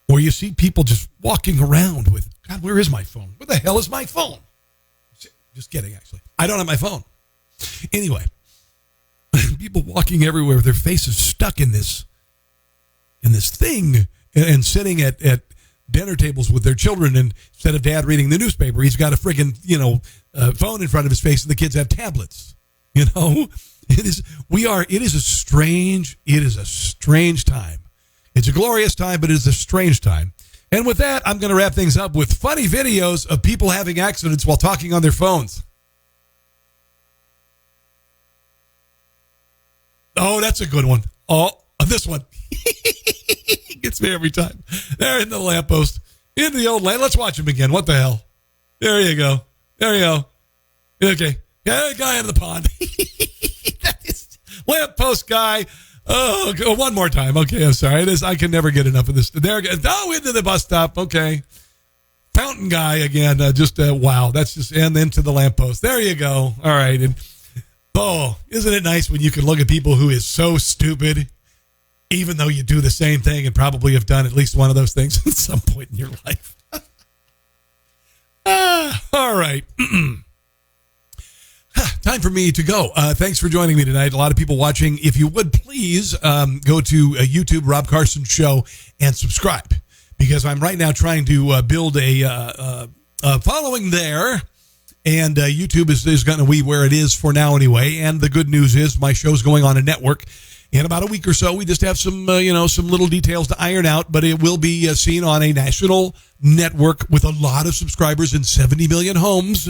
where you see people just walking around with, God, where is my phone? Where the hell is my phone? Just kidding, actually. I don't have my phone. Anyway, people walking everywhere with their faces stuck in this thing, and sitting at dinner tables with their children, and instead of dad reading the newspaper, he's got a friggin' phone in front of his face, and the kids have tablets. You know, it is a strange time. It's a glorious time, but it is a strange time. And with that, I'm going to wrap things up with funny videos of people having accidents while talking on their phones. Oh, that's a good one. Oh, this one. Gets me every time. They're in the lamppost. In the old land. Let's watch him again. What the hell? There you go. Okay. Yeah, guy in the pond. That is lamppost guy. Oh, one more time. Okay, I'm sorry. I can never get enough of this. There again. Oh, into the bus stop. Okay. Fountain guy again. Wow. That's just, and then to the lamppost. There you go. All right. And isn't it nice when you can look at people who is so stupid, even though you do the same thing and probably have done at least one of those things at some point in your life. All right. Time for me to go. Thanks for joining me tonight. A lot of people watching. If you would please go to YouTube, Rob Carson Show, and subscribe, because I'm right now trying to build a following there. And YouTube is going to be where it is for now anyway. And the good news is my show's going on a network in about a week or so. We just have some little details to iron out, but it will be seen on a national network with a lot of subscribers in 70 million homes,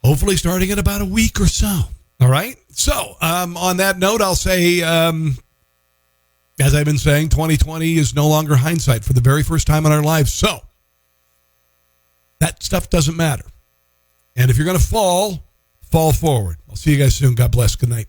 hopefully starting in about a week or so. All right. So on that note, I'll say, as I've been saying, 2020 is no longer hindsight for the very first time in our lives. So that stuff doesn't matter. And if you're going to fall forward. I'll see you guys soon. God bless. Good night.